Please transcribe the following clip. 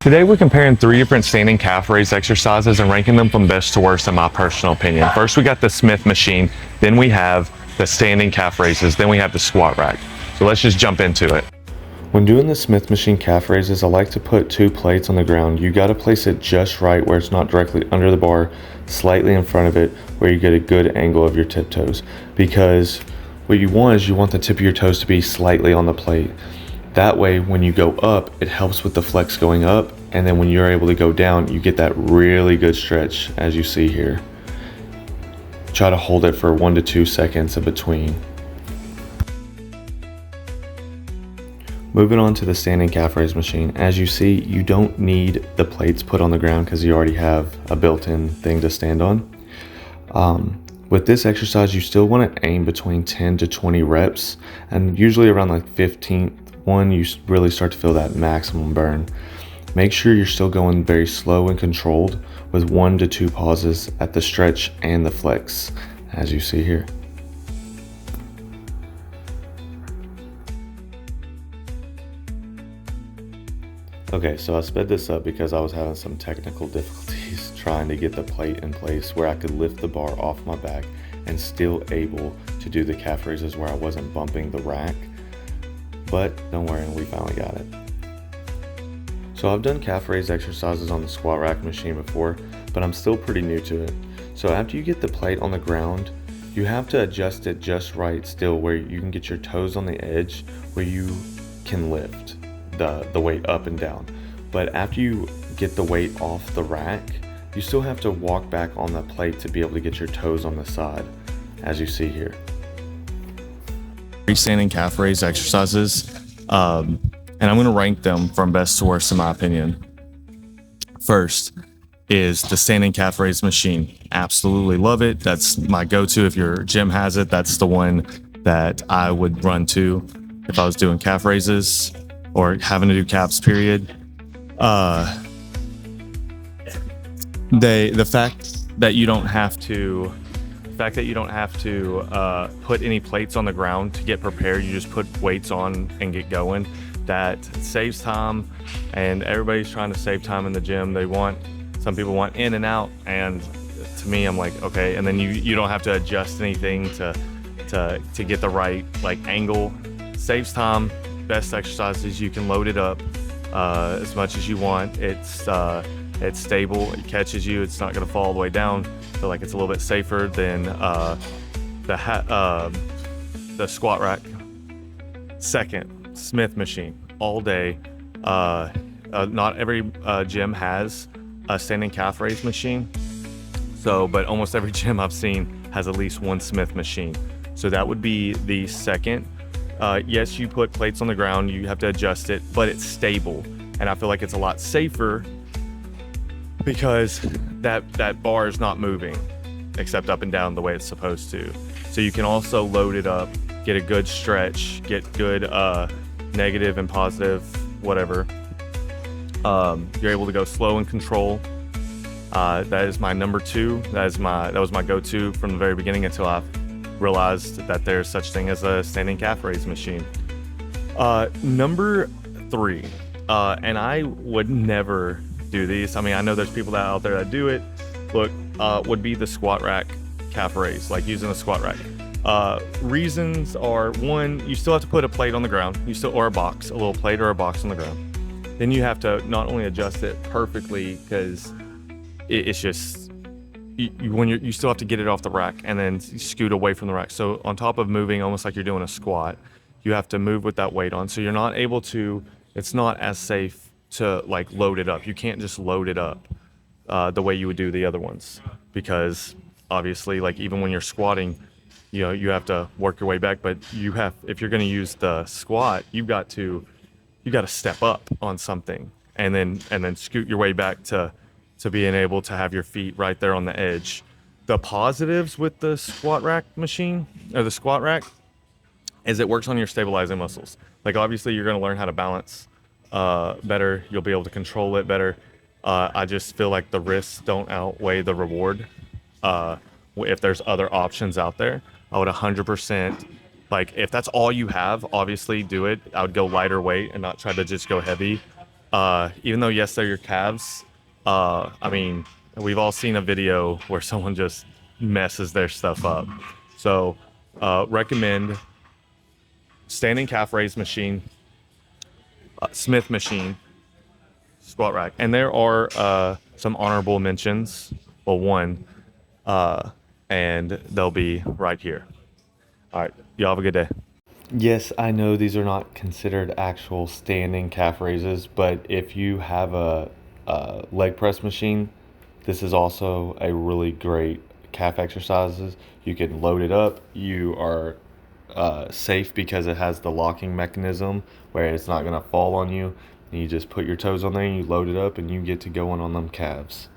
Today we're comparing 3 different standing calf raise exercises and ranking them from best to worst in my personal opinion. First we got the Smith machine, then we have the standing calf raises, then we have the squat rack. So let's just jump into it. When doing the Smith machine calf raises, I like to put 2 plates on the ground. You got to place it just right where it's not directly under the bar, slightly in front of it, where you get a good angle of your tip toes. Because what you want is you want the tip of your toes to be slightly on the plate. That way, when you go up, it helps with the flex going up, and then when you're able to go down, you get that really good stretch, as you see here. Try to hold it for 1 to 2 seconds in between. Moving on to the standing calf raise machine. As you see, you don't need the plates put on the ground because you already have a built-in thing to stand on. With this exercise, you still want to aim between 10 to 20 reps, and usually around like 15th one, you really start to feel that maximum burn. Make sure you're still going very slow and controlled with 1 to 2 pauses at the stretch and the flex, as you see here. Okay, so I sped this up because I was having some technical difficulties trying to get the plate in place where I could lift the bar off my back and still able to do the calf raises where I wasn't bumping the rack. But don't worry, we finally got it. So I've done calf raise exercises on the squat rack machine before, but I'm still pretty new to it. So after you get the plate on the ground, you have to adjust it just right still where you can get your toes on the edge where you can lift the weight up and down. But after you get the weight off the rack, you still have to walk back on the plate to be able to get your toes on the side, as you see here. Standing calf raise exercises, and I'm going to rank them from best to worst in my opinion. First is the standing calf raise machine. Absolutely love it. That's my go-to. If your gym has it, that's the one that I would run to if I was doing calf raises or having to do calves, period. The fact that you don't have to put any plates on the ground to get prepared, you just put weights on and get going. That saves time, and everybody's trying to save time in the gym. Some people want in and out, and to me, I'm like, okay. And then you don't have to adjust anything to get the right angle. Saves time. Best exercises, you can load it up as much as you want. It's stable. It catches you. It's not going to fall all the way down. Feel like it's a little bit safer than the squat rack. Second, Smith machine all day. Not every gym has a standing calf raise machine, but almost every gym I've seen has at least one Smith machine. So that would be the second. Yes, you put plates on the ground, you have to adjust it, but it's stable, and I feel like it's a lot safer because that bar is not moving except up and down the way it's supposed to. So you can also load it up, get a good stretch, get good negative and positive, whatever. You're able to go slow and control. That is my number 2. That was my go-to from the very beginning until I realized that there's such thing as a standing calf raise machine. Number 3, and I would never do these. I mean, I know there's people out there that do it. Look, would be the squat rack calf raise, like using a squat rack. Reasons are, 1, you still have to put a plate on the ground, or a box, a little plate or a box on the ground. Then you have to not only adjust it perfectly because it's just you still have to get it off the rack and then scoot away from the rack. So on top of moving almost like you're doing a squat, you have to move with that weight on. So you're not able to. It's not as safe to load it up. You can't just load it up the way you would do the other ones, because obviously even when you're squatting, you have to work your way back. But if you're going to use the squat, you got to step up on something and then scoot your way back to being able to have your feet right there on the edge. The positives with the squat rack machine, or the squat rack, is it works on your stabilizing muscles. Obviously you're going to learn how to balance better. You'll be able to control it better. I just feel like the risks don't outweigh the reward. If there's other options out there, I would 100%, if that's all you have, obviously do it. I would go lighter weight and not try to just go heavy. Even though yes, they're your calves. I mean, we've all seen a video where someone just messes their stuff up. So, recommend standing calf raise machine, Smith machine, squat rack, and there are some honorable mentions. Well, one, uh, and they'll be right here. All right, y'all have a good day. Yes, I know these are not considered actual standing calf raises, but if you have a leg press machine, this is also a really great calf exercises. You can load it up. You are safe because it has the locking mechanism where it's not going to fall on you. And you just put your toes on there and you load it up and you get to going on them calves.